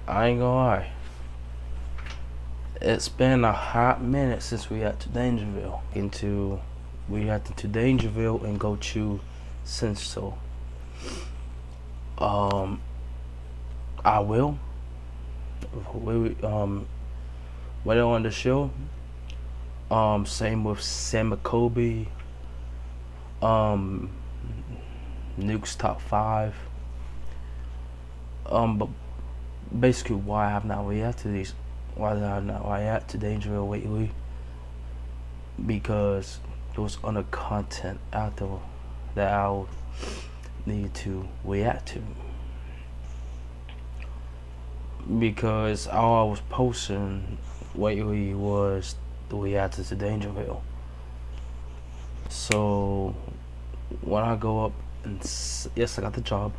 I ain't gonna lie. It's been a hot minute since we had to Dangerville. We had to Dangerville and go to Senso. Um, I will. Later on the show. Same with Sam McCoby. Um, Nuke's top five. But basically, why I have not reacted to these? Why did I not react to Dangerville lately? Because there was other content out there that I need to react to. Because all I was posting lately was the reactions to Dangerville. So when I go up and yes, I got the job.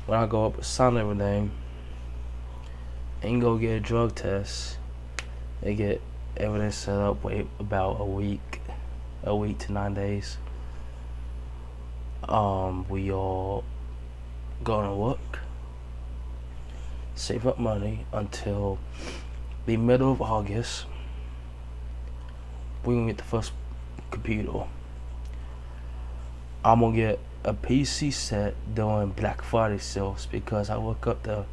When I go up, sign everything, and go get a drug test, and get everything set up. Wait about a week to 9 days. We all gonna work, save up money until the middle of August. We gonna get the first computer. I'm gonna get a PC set during Black Friday sales because I look up the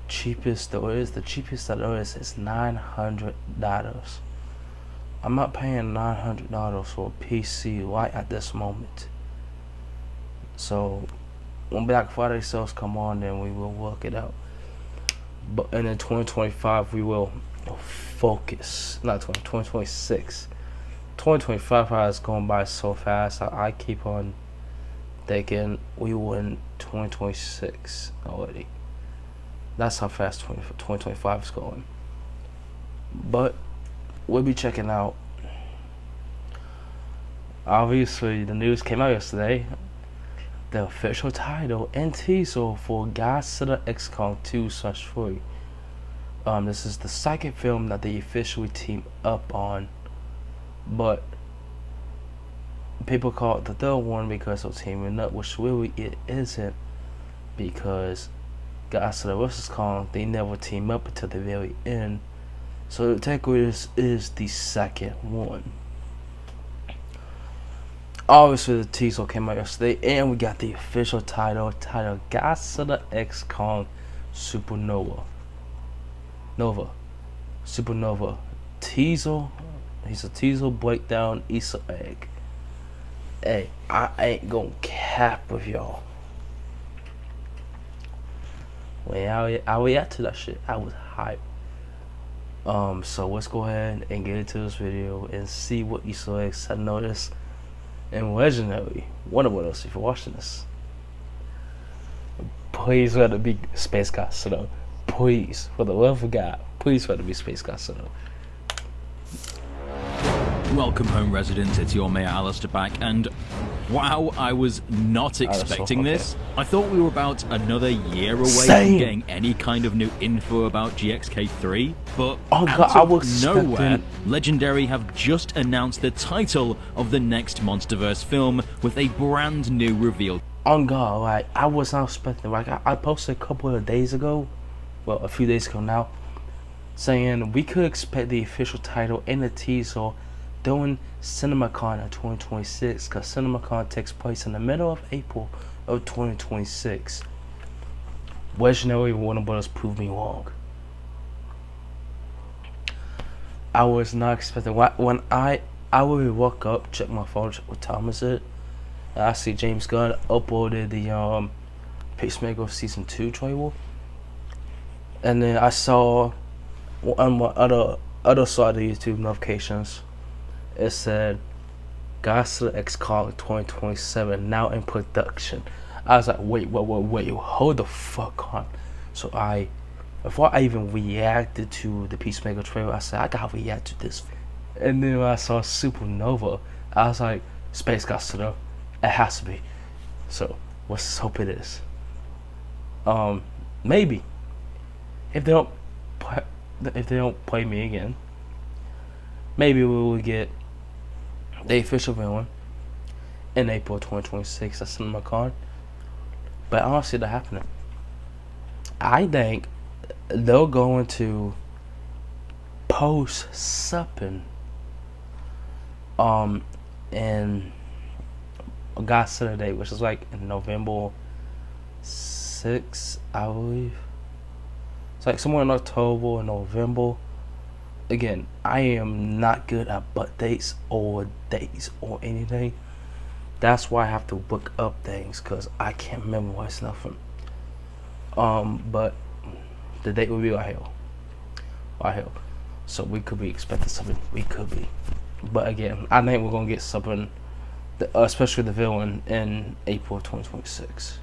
cheapest there is. The cheapest that there is $900. I'm not paying $900 for a PC right at this moment. So when Black Friday sales come on, then we will work it out. But and in 2025 we will focus. Not 2026. 2025 has gone by so fast. I keep on thinking we will in 2026 already. That's how fast 2025 is going. But we'll be checking out. Obviously, the news came out yesterday. The official title and teaser for Godzilla X Kong 2/3. This is the second film that they officially team up on, but people call it the third one because of teaming up, which really it isn't, because Godzilla vs. Kong, they never team up until the very end. So technically this is the second one. Obviously the teaser came out yesterday and we got the official title Godzilla X Kong Supernova. Supernova. Teaser. He's a teaser breakdown Easter egg. Hey, I ain't gonna cap with y'all. When I react to that shit, I was hyped. So let's go ahead and get into this video and see what Easter eggs I noticed in Legendary. Wonder what else if you're watching this. Please let it be Space Godzilla. Please, for the love of God, please let it be Space Godzilla. Welcome home, residents. It's your Mayor Alistair back, and wow, I was not expecting this. I thought we were about another year away from getting any kind of new info about GXK3, but out of nowhere, Legendary have just announced the title of the next MonsterVerse film with a brand new reveal. On God, like I was not expecting. Like I posted a couple of days ago, well, a few days ago now, saying we could expect the official title and the teaser during CinemaCon in 2026, because CinemaCon takes place in the middle of April of 2026. Legendary Warner Brothers proved me wrong. I was not expecting. When I would walk up, check my phone, check what time is it, and I see James Gunn uploaded the Peacemaker Season 2 trailer, and then I saw on my other side of the YouTube notifications, it said Godzilla X Kong 2027 now in production. I was like, wait, hold the fuck on. So before I even reacted to the Peacemaker trailer, I said I gotta react to this. And then when I saw Supernova, I was like, Space Godzilla, it has to be. So let's hope it is. Maybe if they don't play me again, maybe we will get the official villain in April 2026 at CinemaCon. But I don't see that happening. I think they're going to post something in Godzilla Day, which is like in November 6th, I believe. It's like somewhere in October or November. Again, I am not good at butt dates or anything. That's why I have to look up things, because I can't memorize nothing. But the date will be right here. Right here. So we could be expecting something. We could be. But again, I think we're going to get something, especially the villain, in April 2026.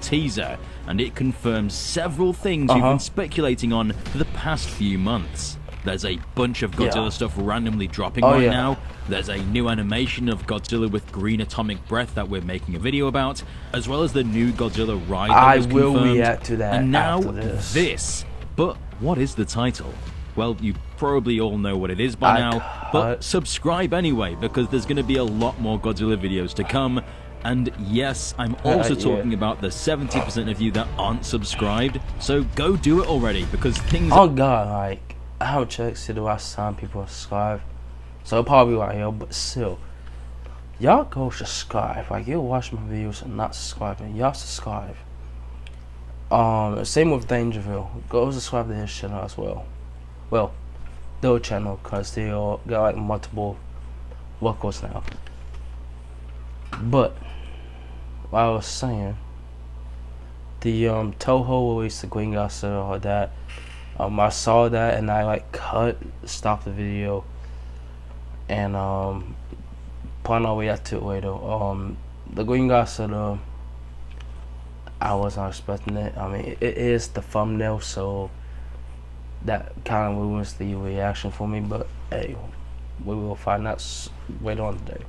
Teaser, and it confirms several things you've been speculating on for the past few months. There's a bunch of Godzilla stuff randomly dropping now. There's a new animation of Godzilla with green atomic breath that we're making a video about, as well as the new Godzilla ride that was confirmed. I will react to that and now after this. But what is the title? Well, you probably all know what it is by now, but subscribe anyway, because there's going to be a lot more Godzilla videos to come. And yes, I'm also talking about the 70% of you that aren't subscribed, so go do it already, because things... Oh god, like, I haven't checked see the last time people subscribe, so it'll probably be right here, but still, y'all go subscribe. Like, you'll watch my videos and not subscribing, y'all subscribe. Same with Dangerville, go subscribe to his channel as well. Well, their channel, because they all got like multiple workouts now. But what I was saying, the Toho released the Green Godzilla or that. I saw that and I like stopped the video, and plan our way to it later. The Green Godzilla, I was not expecting it. I mean, it is the thumbnail, so that kind of ruins the reaction for me. But hey, we will find out later on today.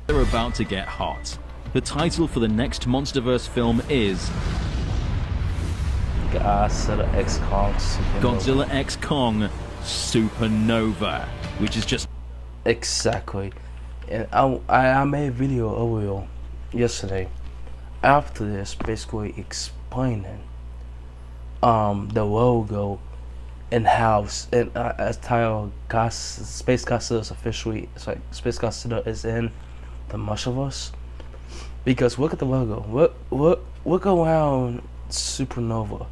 They're about to get hot. The title for the next MonsterVerse film is Godzilla X Kong Supernova. Godzilla X Kong Supernova, which is just... Exactly. And I made a video earlier yesterday after this, basically explaining the logo and how as title Space Godzilla is officially, it's like Space Godzilla is in the MonsterVerse, because look at the logo. Look around Supernova.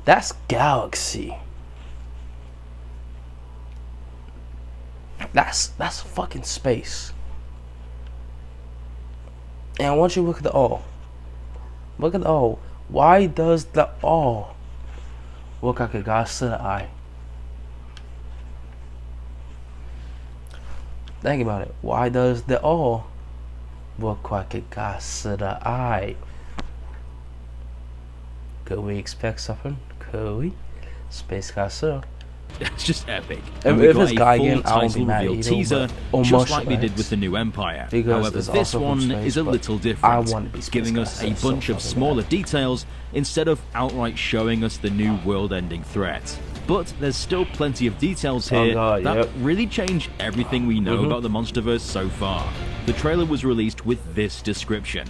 That's galaxy. That's fucking space. And I want you to look at the O. Look at the O. Why does the O look like a Godzilla eye? Think about it. Why does the O look like a Godzilla eye? Could we expect something? Could we? Space Godzilla. It's just epic. If we got it's guy again, I won't be title mad reveal either, teaser, but just like we did with the new Empire. However, this one is a little different, giving us a bunch of smaller details instead of outright showing us the new world-ending threat. But there's still plenty of details here that really change everything we know about the MonsterVerse so far. The trailer was released with this description: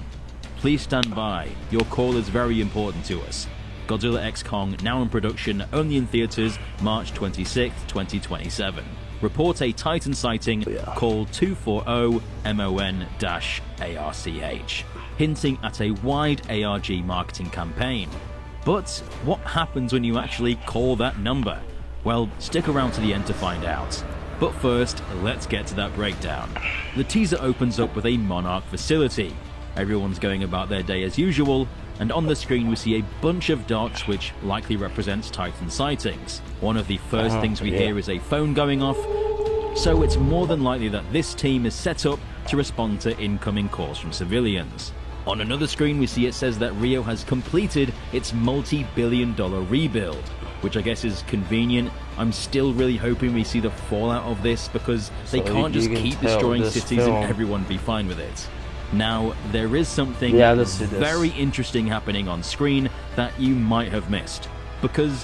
"Please stand by. Your call is very important to us. Godzilla X Kong now in production, only in theaters, March 26th, 2027. Report a Titan sighting, call 240-MON-ARCH, hinting at a wide ARG marketing campaign. But what happens when you actually call that number? Well, stick around to the end to find out. But first, let's get to that breakdown. The teaser opens up with a Monarch facility. Everyone's going about their day as usual, and on the screen we see a bunch of dots which likely represents Titan sightings. One of the first things we hear is a phone going off, so it's more than likely that this team is set up to respond to incoming calls from civilians. On another screen we see it says that Rio has completed its multi-billion-dollar rebuild, which I guess is convenient. I'm still really hoping we see the fallout of this, because they can't just keep destroying cities and everyone be fine with it. Now, there is something very interesting happening on screen that you might have missed. Because,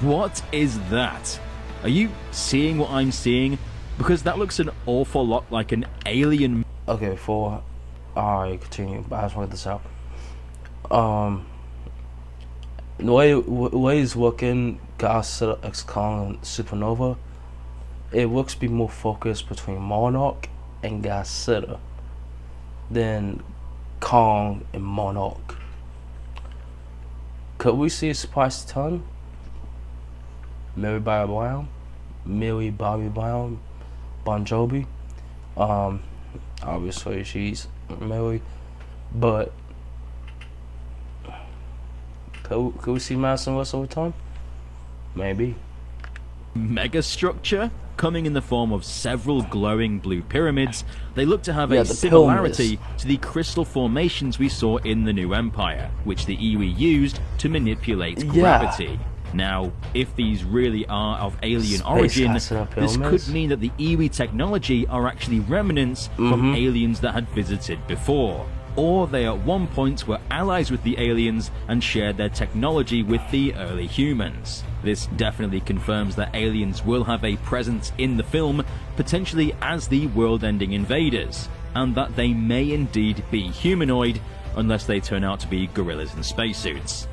what is that? Are you seeing what I'm seeing? Because that looks an awful lot like an alien... Okay, before I continue, I just want to get this out. the way it's working, Godzilla X Kong and Supernova, it looks to be more focused between Monarch and Godzilla than Kong and Monarch. Could we see a surprise ton? Millie Bobby Brown, Bon Jovi. Obviously she's Millie, but could we see Madison West over time? Maybe. Megastructure? Coming in the form of several glowing blue pyramids, they look to have Yeah, a the similarity pyramids. to the crystal formations we saw in the New Empire, which the Iwi used to manipulate Yeah. gravity. Now, if these really are of alien Space origin, Godzilla this pyramids. could mean that the Iwi technology are actually remnants from aliens that had visited before. Or they at one point were allies with the aliens and shared their technology with the early humans. This definitely confirms that aliens will have a presence in the film, potentially as the world-ending invaders, and that they may indeed be humanoid, unless they turn out to be gorillas in spacesuits.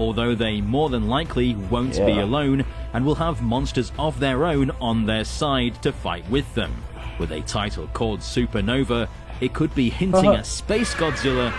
Although they more than likely won't be Yeah. alone, and will have monsters of their own on their side to fight with them. With a title called Supernova, it could be hinting at Space Godzilla,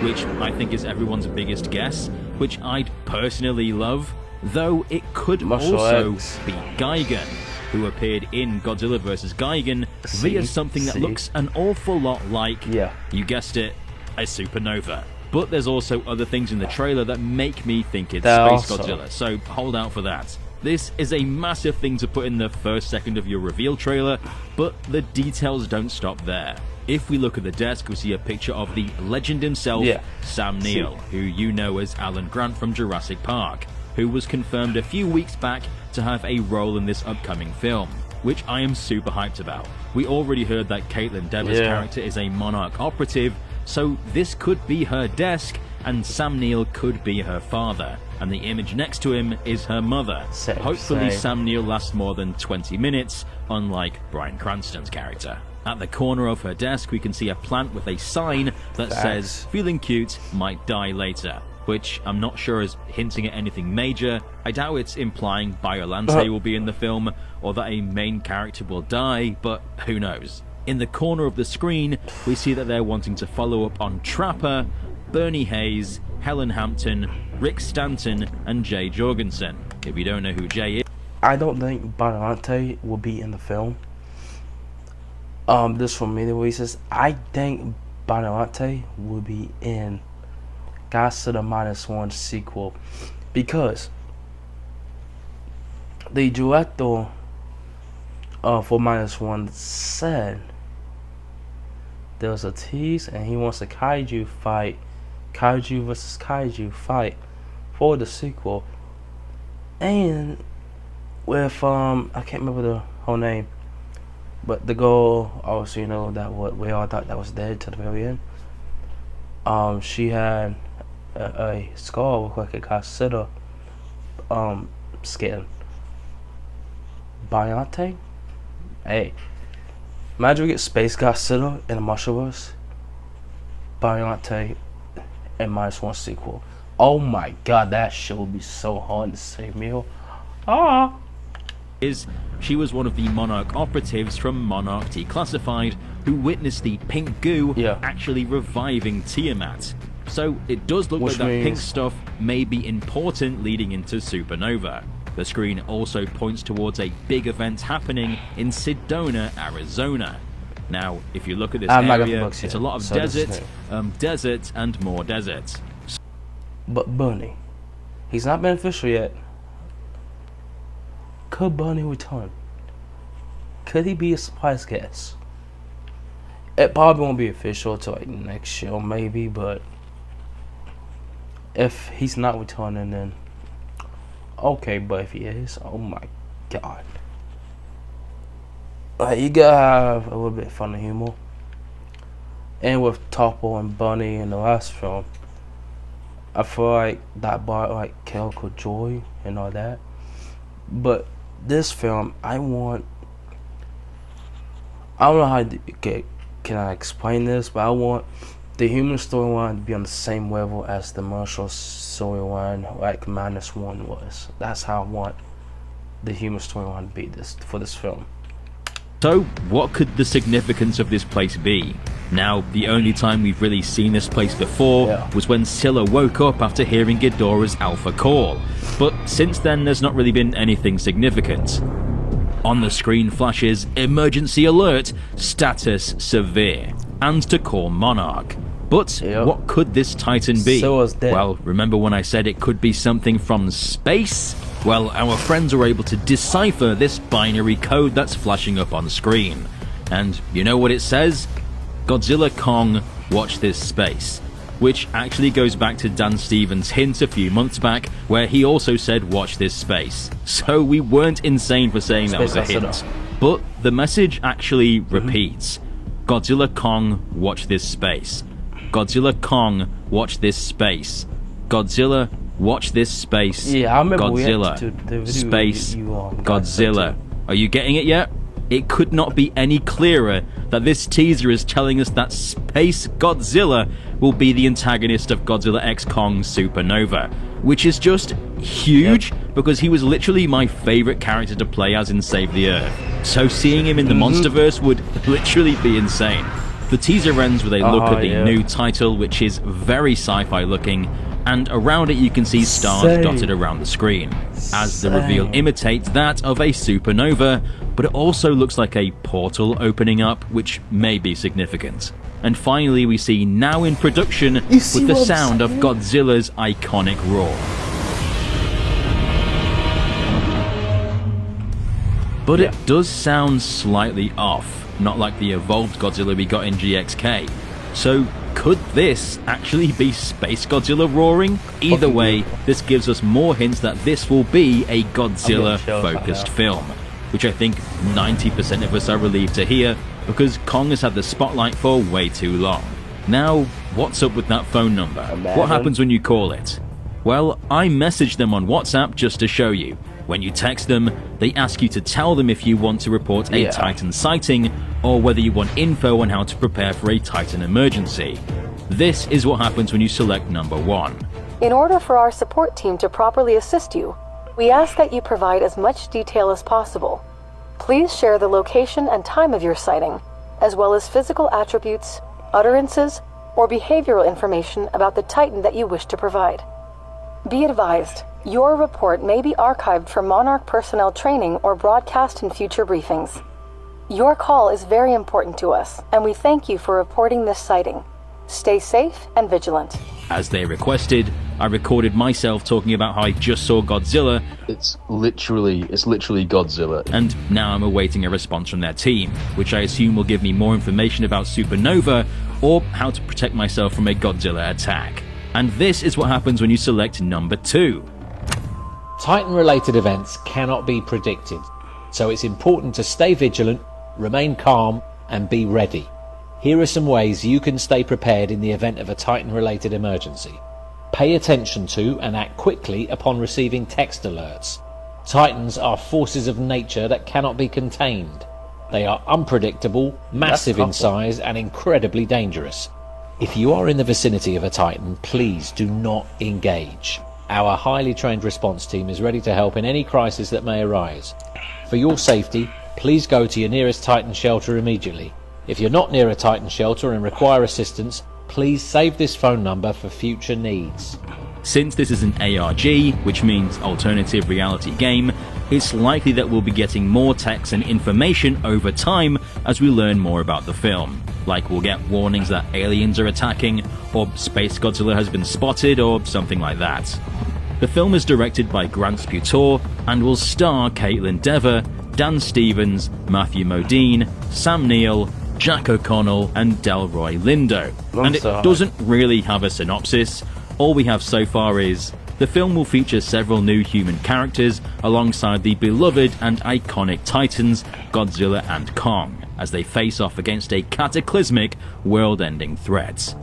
which I think is everyone's biggest guess, which I'd personally love, though it could Martial also arts. be Gigan, who appeared in Godzilla vs. Gigan via something that looks an awful lot like, you guessed it, a supernova. But there's also other things in the trailer that make me think it's Space Godzilla, so hold out for that. This is a massive thing to put in the first second of your reveal trailer, but the details don't stop there. If we look at the desk, we see a picture of the legend himself, Sam Neill, who you know as Alan Grant from Jurassic Park, who was confirmed a few weeks back to have a role in this upcoming film, which I am super hyped about. We already heard that Caitlin Dever's character is a Monarch operative, so this could be her desk, and Sam Neill could be her father, and the image next to him is her mother. Hopefully Sam Neill lasts more than 20 minutes, unlike Bryan Cranston's character. At the corner of her desk, we can see a plant with a sign that says, "Feeling cute, might die later," which I'm not sure is hinting at anything major. I doubt it's implying Biolante will be in the film, or that a main character will die, but who knows. In the corner of the screen, we see that they're wanting to follow up on Trapper, Bernie Hayes, Helen Hampton, Rick Stanton, and Jay Jorgensen. If you don't know who Jay is, I don't think Biolante will be in the film. This from many reasons. I think Biolante will be in Godzilla -1 sequel, because the director for -1 said there was a tease and he wants a kaiju versus kaiju fight for the sequel, and with I can't remember the whole name, but the girl, obviously, you know, that what we all thought that was dead to the very end. She had a skull with like a Godzilla skin. Biolante? Hey, imagine we get Space Godzilla in the Multiverse. Biolante and -1 sequel. Oh my god, that shit would be so hard to save me. she was one of the Monarch operatives from Monarch Declassified who witnessed the pink goo actually reviving Tiamat. So it does look like that pink stuff may be important leading into Supernova. The screen also points towards a big event happening in Sedona, Arizona. Now, if you look at this area, it's a lot of desert and more desert. But Bunny, he's not been official yet. Could Bunny return? Could he be a surprise guest? It probably won't be official till like next year maybe, but if he's not returning, then okay. But if he is, oh my god, like, you gotta have a little bit of fun and humor. And with Toppo and Bunny in the last film, I feel like that brought like chemical joy and all that. But this film, I don't know how can I explain this, but I want the human storyline to be on the same level as the Marshall storyline, like -1 was. That's how I want the human storyline to be for this film. So, what could the significance of this place be? Now, the only time we've really seen this place before was when Scylla woke up after hearing Ghidorah's alpha call, but since then there's not really been anything significant. On the screen flashes emergency alert, status severe, and to call Monarch. But what could this Titan be? Well, remember when I said it could be something from space? Well, our friends were able to decipher this binary code that's flashing up on screen. And you know what it says? Godzilla Kong, watch this space. Which actually goes back to Dan Stevens' hint a few months back, where he also said watch this space. So we weren't insane for saying that was a hint. But the message actually repeats. Godzilla Kong, watch this space. Godzilla Kong, watch this space. Godzilla, watch this space. Yeah, I remember Godzilla, space, Godzilla. Are you getting it yet? It could not be any clearer that this teaser is telling us that Space Godzilla will be the antagonist of Godzilla X Kong Supernova, which is just huge because he was literally my favorite character to play as in Save the Earth. So seeing him in the Monsterverse would literally be insane. The teaser ends with a look at the new title, which is very sci-fi looking, and around it you can see stars dotted around the screen, as the reveal imitates that of a supernova, but it also looks like a portal opening up, which may be significant. And finally we see now in production with the sound of Godzilla's iconic roar. But it does sound slightly off, not like the evolved Godzilla we got in GXK. So could this actually be Space Godzilla roaring? Either way, this gives us more hints that this will be a Godzilla-focused film, which I think 90% of us are relieved to hear, because Kong has had the spotlight for way too long. Now, what's up with that phone number? What happens when you call it? Well, I messaged them on WhatsApp just to show you. When you text them, they ask you to tell them if you want to report a Titan sighting, or whether you want info on how to prepare for a Titan emergency. This is what happens when you select number 1. In order for our support team to properly assist you, we ask that you provide as much detail as possible. Please share the location and time of your sighting, as well as physical attributes, utterances, or behavioral information about the Titan that you wish to provide. Be advised, your report may be archived for Monarch personnel training or broadcast in future briefings. Your call is very important to us, and we thank you for reporting this sighting. Stay safe and vigilant. As they requested, I recorded myself talking about how I just saw Godzilla. It's literally Godzilla. And now I'm awaiting a response from their team, which I assume will give me more information about Supernova or how to protect myself from a Godzilla attack. And this is what happens when you select number 2. Titan-related events cannot be predicted, so it's important to stay vigilant, remain calm, and be ready. Here are some ways you can stay prepared in the event of a Titan-related emergency. Pay attention to and act quickly upon receiving text alerts. Titans are forces of nature that cannot be contained. They are unpredictable, massive in size, and incredibly dangerous. If you are in the vicinity of a Titan, please do not engage. Our highly trained response team is ready to help in any crisis that may arise. For your safety, please go to your nearest Titan shelter immediately. If you're not near a Titan shelter and require assistance, please save this phone number for future needs. Since this is an ARG, which means alternative reality game, it's likely that we'll be getting more text and information over time as we learn more about the film. Like we'll get warnings that aliens are attacking, or Space Godzilla has been spotted, or something like that. The film is directed by Grant Sputor and will star Caitlin Dever, Dan Stevens, Matthew Modine, Sam Neill, Jack O'Connell and Delroy Lindo. And it doesn't really have a synopsis. All we have so far is the film will feature several new human characters alongside the beloved and iconic Titans, Godzilla and Kong, as they face off against a cataclysmic, world-ending threat.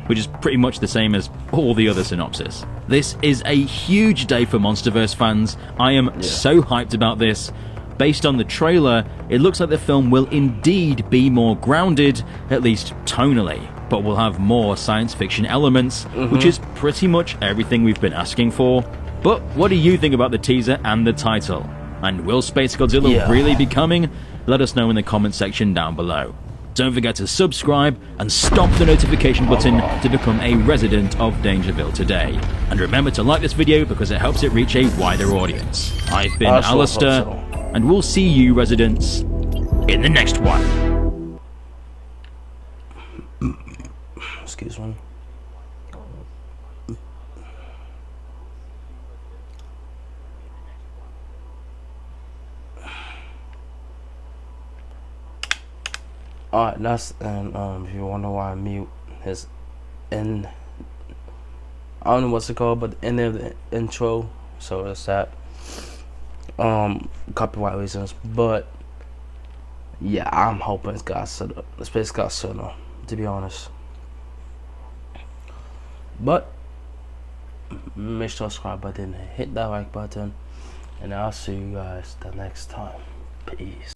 Which is pretty much the same as all the other synopsis. This is a huge day for Monsterverse fans. I am so hyped about this. Based on the trailer, it looks like the film will indeed be more grounded, at least tonally. but we'll have more science fiction elements, which is pretty much everything we've been asking for. But what do you think about the teaser and the title? And will Space Godzilla really be coming? Let us know in the comment section down below. Don't forget to subscribe and stomp the notification button to become a resident of Dangerville today. And remember to like this video because it helps it reach a wider audience. I've been Alistair, and we'll see you residents in the next one. Excuse me. Alright, that's, and if you wonder why I mute his end, I don't know what's it called, but the end of the intro, so it's that copyright reasons. But yeah, I'm hoping it's Godzilla, the Space Godzilla, to be honest. But make sure to subscribe button, hit that like button, and I'll see you guys the next time. Peace.